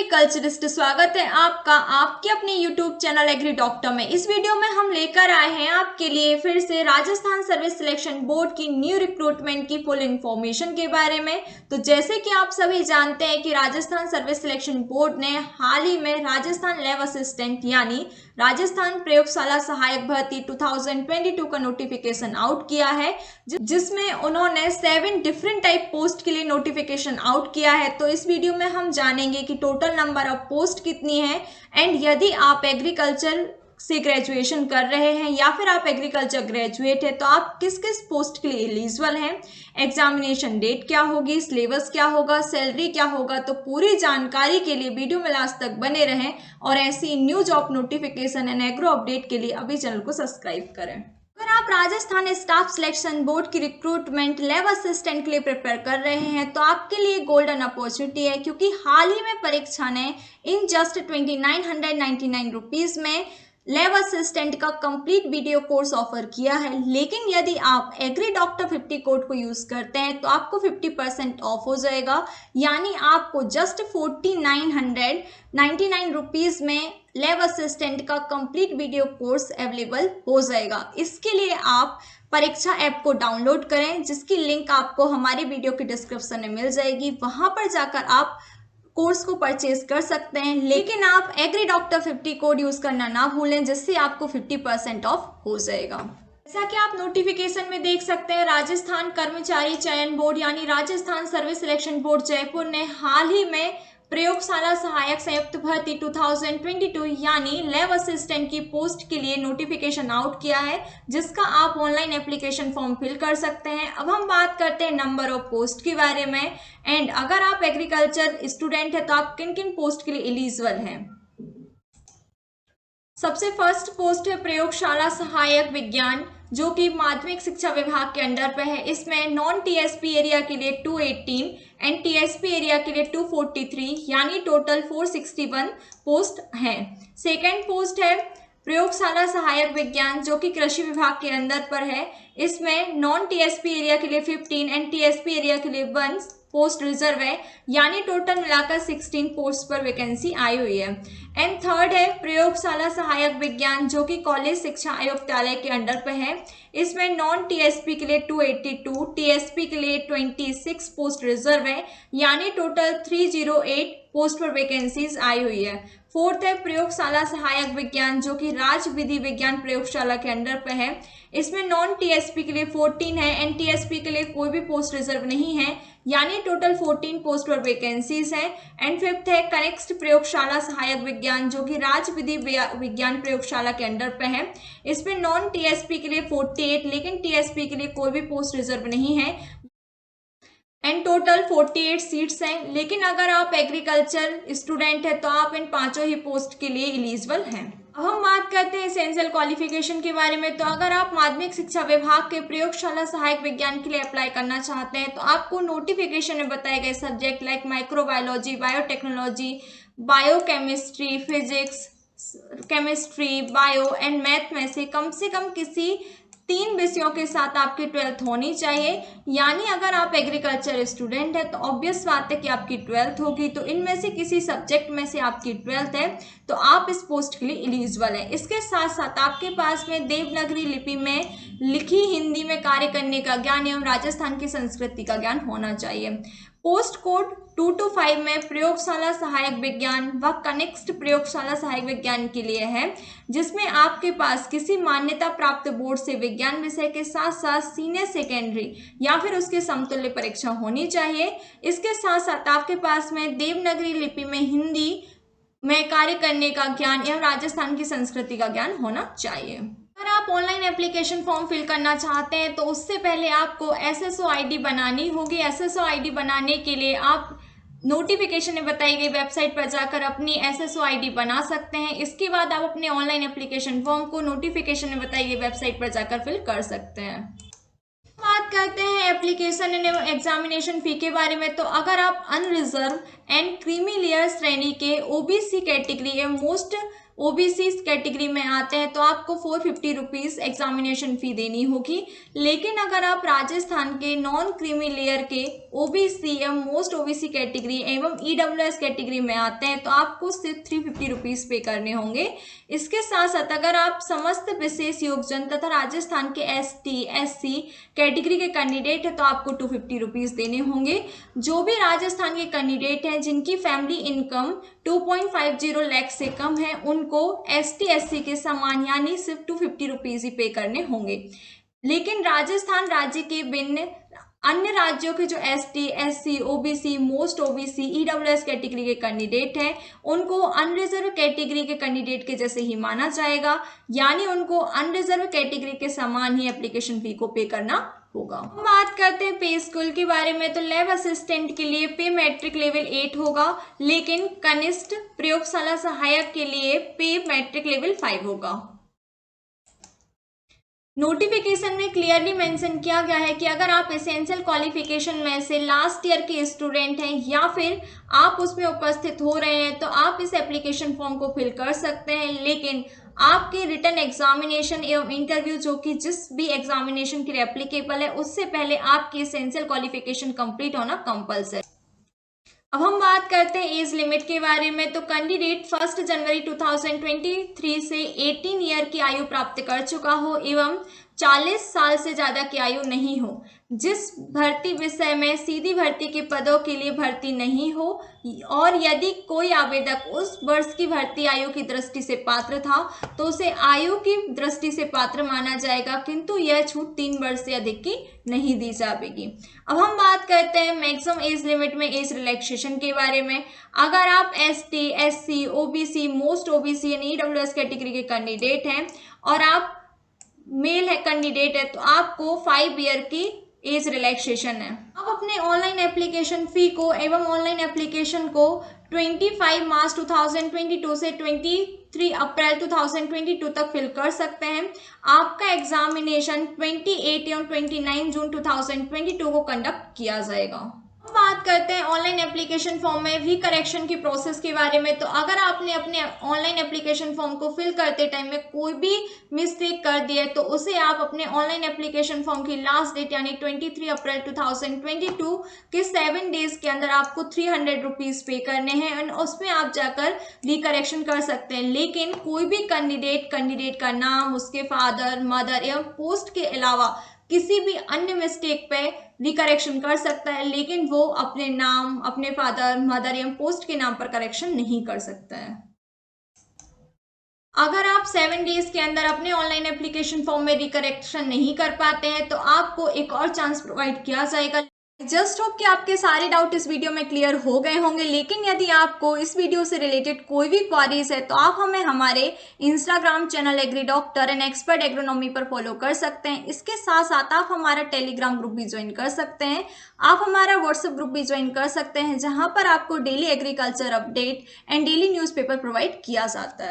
Agriculturist, स्वागत है आपका आपके अपने यूट्यूब चैनल एग्री डॉक्टर में। इस वीडियो में हम लेकर आए हैं आपके लिए फिर से राजस्थान सर्विस सिलेक्शन बोर्ड की न्यू रिक्रूटमेंट की फुल इंफॉर्मेशन के बारे में। तो जैसे कि आप सभी जानते हैं कि राजस्थान सर्विस सिलेक्शन बोर्ड ने हाल ही में राजस्थान लैब असिस्टेंट यानी राजस्थान प्रयोगशाला सहायक भर्ती 2022 का नोटिफिकेशन आउट किया है, जिसमें उन्होंने 7 डिफरेंट टाइप पोस्ट के लिए नोटिफिकेशन आउट किया है। तो इस वीडियो में हम जानेंगे कि टोटल नंबर ऑफ पोस्ट कितनी है एंड यदि आप एग्रीकल्चर से ग्रेजुएशन कर रहे हैं या फिर आप एग्रीकल्चर ग्रेजुएट है तो आप किस किस पोस्ट के लिए एलिजिबल हैं, एग्जामिनेशन डेट क्या होगी, सिलेबस क्या होगा, सैलरी क्या होगा। तो पूरी जानकारी के लिए वीडियो में लास्ट तक बने रहें और ऐसी new job notification and agro update के लिए अभी चैनल को सब्सक्राइब करें। अगर आप राजस्थान स्टाफ सिलेक्शन बोर्ड की रिक्रूटमेंट लैब असिस्टेंट के लिए प्रिपेयर कर रहे हैं तो आपके लिए गोल्डन अपॉर्चुनिटी है, क्योंकि हाल ही में परीक्षा ने इन जस्ट 2999 रुपीज में लैब असिस्टेंट का कंप्लीट वीडियो कोर्स ऑफर किया है। लेकिन यदि आप एग्री डॉक्टर 50 कोड को यूज करते हैं तो आपको 50% ऑफ हो जाएगा, यानी आपको जस्ट 4999 रुपीज में लैब असिस्टेंट का कंप्लीट वीडियो कोर्स अवेलेबल हो जाएगा। इसके लिए आप परीक्षा ऐप को डाउनलोड करें, जिसकी लिंक आपको हमारे वीडियो के डिस्क्रिप्शन में मिल जाएगी। वहां पर जाकर आप कोर्स को परचेज कर सकते हैं, लेकिन आप एग्री डॉक्टर 50 कोड यूज करना ना भूलें, जिससे आपको 50% ऑफ हो जाएगा। जैसा कि आप नोटिफिकेशन में देख सकते हैं, राजस्थान कर्मचारी चयन बोर्ड यानी Rajasthan service selection board Jaipur ने हाल ही में प्रयोगशाला सहायक संयुक्त भर्ती 2022 यानी लैब असिस्टेंट की पोस्ट के लिए नोटिफिकेशन आउट किया है, जिसका आप ऑनलाइन एप्लीकेशन फॉर्म फिल कर सकते हैं। अब हम बात करते हैं नंबर ऑफ पोस्ट के बारे में एंड अगर आप एग्रीकल्चर स्टूडेंट है तो आप किन किन पोस्ट के लिए एलिजिबल हैं। सबसे फर्स्ट पोस्ट है प्रयोगशाला सहायक विज्ञान, जो कि माध्यमिक शिक्षा विभाग के अंडर पे है। इसमें नॉन टीएसपी एरिया के लिए 218 एंड टीएसपी एरिया के लिए 243 यानी टोटल 461 पोस्ट हैं। सेकेंड पोस्ट है प्रयोगशाला सहायक विज्ञान, जो कि कृषि विभाग के अंदर पर है। इसमें नॉन टीएसपी एरिया के लिए 15 एंड टीएसपी एरिया के लिए 1 पोस्ट रिजर्व है, यानी टोटल मिलाकर 16 पोस्ट पर वैकेंसी आई हुई है। एंड थर्ड है प्रयोगशाला सहायक विज्ञान, जो कि कॉलेज शिक्षा आयुक्तालय के अंडर पे है। इसमें नॉन टीएसपी के लिए 282, टीएसपी के लिए 26 पोस्ट रिजर्व है, यानी टोटल 308 पोस्ट पर वैकेंसीज आई हुई है। फोर्थ है प्रयोगशाला सहायक विज्ञान, जो कि राज्य विधि विज्ञान प्रयोगशाला के अंडर पे है। इसमें नॉन टीएसपी के लिए 14 है एंड टीएसपी के लिए कोई भी पोस्ट रिजर्व नहीं है, यानी टोटल 14 पोस्ट पर वैकेंसीज है। एंड फिफ्थ है कनेक्स्ट प्रयोगशाला सहायक विज्ञान, जो कि राज्य विधि विज्ञान प्रयोगशाला के अंडर पे है। इसमें नॉन टीएसपी के लिए 48 लेकिन टीएसपी के लिए कोई भी पोस्ट रिजर्व नहीं है एंड टोटल 48 सीट्स हैं। लेकिन अगर आप एग्रीकल्चर स्टूडेंट है तो आप इन पांचों ही पोस्ट के लिए एलिजिबल हैं। अब हम बात करते हैं एसेंशियल क्वालिफिकेशन के बारे में। तो अगर आप माध्यमिक शिक्षा विभाग के प्रयोगशाला सहायक विज्ञान के लिए अप्लाई करना चाहते हैं तो आपको नोटिफिकेशन में बताए गए subject like microbiology, biotechnology, biochemistry, physics, chemistry, bio and math में से कम किसी 3 विषयों के साथ आपकी 12th होनी चाहिए। यानी अगर आप एग्रीकल्चर स्टूडेंट है तो ऑब्वियस बात है कि आपकी 12th होगी। तो इनमें से किसी सब्जेक्ट में से आपकी 12th है तो आप इस पोस्ट के लिए एलिजिबल है। इसके साथ साथ आपके पास में देवनागरी लिपि में लिखी हिंदी में कार्य करने का ज्ञान एवं राजस्थान की संस्कृति का ज्ञान होना चाहिए। पोस्ट कोड 225 में प्रयोगशाला सहायक विज्ञान व कनेक्स्ट प्रयोगशाला सहायक विज्ञान के लिए है, जिसमें आपके पास किसी मान्यता प्राप्त बोर्ड से विज्ञान विषय के साथ साथ सीनियर सेकेंडरी या फिर उसके समतुल्य परीक्षा होनी चाहिए। इसके साथ साथ आपके पास में देवनागरी लिपि में हिंदी में कार्य करने का ज्ञान एवं राजस्थान की संस्कृति का ज्ञान होना चाहिए। अगर आप ऑनलाइन एप्लीकेशन फॉर्म फिल करना चाहते हैं तो उससे पहले आपको एसएसओ आईडी बनानी होगी। एसएसओ आईडी बनाने के लिए आप नोटिफिकेशन में बताई गई वेबसाइट पर जाकर अपनी एसएसओ आईडी बना सकते हैं। इसके बाद आप अपने ऑनलाइन एप्लीकेशन फॉर्म को नोटिफिकेशन में बताई गई वेबसाइट पर जाकर फिल कर सकते हैं। बात करते हैं एप्लीकेशन एंड एग्जामिनेशन फी के बारे में। तो अगर आप अनरिजर्व एंड क्रीमी लेयर श्रेणी के ओबीसी कैटेगरी एवं मोस्ट ओबीसी कैटेगरी में आते हैं तो आपको 450 रुपीज़ एग्जामिनेशन फ़ी देनी होगी। लेकिन अगर आप राजस्थान के नॉन क्रीमी लेयर के ओबीसी एवं मोस्ट ओबीसी कैटेगरी एवं ईडब्ल्यूएस कैटेगरी में आते हैं तो आपको सिर्फ 350 रुपीज़ पे करने होंगे। इसके साथ साथ अगर आप समस्त विशेष योगजन तथा राजस्थान के एसटी एससी कैटेगरी के कैंडिडेट है तो आपको 250 रुपीज़ देने होंगे। जो भी राजस्थान के कैंडिडेट हैं जिनकी फैमिली इनकम 2.50 लाख से कम है उनको एसटी एससी के समान यानी सिर्फ 250 रुपीज़ ही पे करने होंगे। लेकिन राजस्थान राज्य के भिन्न अन्य राज्यों के जो ST SC OBC most OBC EWS category के कैंडिडेट हैं उनको अनरिजर्व कैटेगरी के कैंडिडेट के जैसे ही माना जाएगा, यानी उनको अनरिजर्व कैटेगरी के समान ही एप्लीकेशन फी को पे करना होगा। हम बात करते हैं पे स्कूल के बारे में तो लैब असिस्टेंट के लिए पे मैट्रिक लेवल 8 होगा, लेकिन कनिष्ठ प्रयोगशाला सहायक के लिए पे मैट्रिक लेवल 5 होगा। नोटिफिकेशन में क्लियरली मेंशन किया गया है कि अगर आप एसेंशियल क्वालिफिकेशन में से लास्ट ईयर के स्टूडेंट हैं या फिर आप उसमें उपस्थित हो रहे हैं तो आप इस एप्लीकेशन फॉर्म को फिल कर सकते हैं। लेकिन आपके रिटन एग्जामिनेशन एवं इंटरव्यू जो कि जिस भी एग्जामिनेशन के लिए एप्लीकेबल है उससे पहले आपकी एसेंशियल क्वालिफिकेशन कंप्लीट होना कंपल्सरी। अब हम बात करते हैं एज लिमिट के बारे में तो कैंडिडेट 1 जनवरी 2023 से 18 ईयर की आयु प्राप्त कर चुका हो एवं 40 साल से ज़्यादा की आयु नहीं हो, जिस भर्ती विषय में सीधी भर्ती के पदों के लिए भर्ती नहीं हो और यदि कोई आवेदक उस वर्ष की भर्ती आयु की दृष्टि से पात्र था तो उसे आयु की दृष्टि से पात्र माना जाएगा, किंतु यह छूट 3 वर्ष से अधिक की नहीं दी जाएगी। अब हम बात करते हैं मैक्सिमम एज लिमिट में एज रिलैक्सेशन के बारे में। अगर आप ST SC OBC most OBC यानी ईडब्ल्यूएस कैटेगरी के कैंडिडेट हैं और आप मेल है कैंडिडेट है तो आपको 5 ईयर की एज रिलैक्सेशन है। आप अपने ऑनलाइन एप्लीकेशन फी को एवं ऑनलाइन एप्लीकेशन को 25 मार्च 2022 से 23 अप्रैल 2022 तक फिल कर सकते हैं। आपका एग्जामिनेशन 28 एवं 29 जून 2022 को कंडक्ट किया जाएगा। बात करते हैं ऑनलाइन एप्लीकेशन फॉर्म में रिकरेक्शन की प्रोसेस के बारे में। तो अगर आपने अपने ऑनलाइन एप्लीकेशन फॉर्म को फिल करते टाइम में कोई भी मिस्टेक कर दी है तो उसे आप अपने ऑनलाइन एप्लीकेशन फॉर्म की लास्ट डेट यानी 23 अप्रैल 2022 के 7 डेज के अंदर आपको 300 रुपीज़ पे करने हैं और उसमें आप जाकर रिकरेक्शन कर सकते हैं। लेकिन कोई भी कैंडिडेट का नाम, उसके फादर मदर एवं पोस्ट के अलावा किसी भी अन्य मिस्टेक पे रिकरेक्शन कर सकता है, लेकिन वो अपने नाम, अपने फादर मदर एवं पोस्ट के नाम पर करेक्शन नहीं कर सकता है। अगर आप 7 डेज के अंदर अपने ऑनलाइन एप्लीकेशन फॉर्म में रिकरेक्शन नहीं कर पाते हैं तो आपको एक और चांस प्रोवाइड किया जाएगा। जस्ट होप कि आपके सारे डाउट इस वीडियो में क्लियर हो गए होंगे। लेकिन यदि आपको इस वीडियो से रिलेटेड कोई भी क्वारीज है तो आप हमें हमारे Instagram channel agri doctor and expert agronomy पर फॉलो कर सकते हैं। इसके साथ साथ आप हमारा टेलीग्राम ग्रुप भी ज्वाइन कर सकते हैं। आप हमारा व्हाट्सएप ग्रुप भी ज्वाइन कर सकते हैं जहां पर आपको daily agriculture update and daily newspaper provide किया जाता है।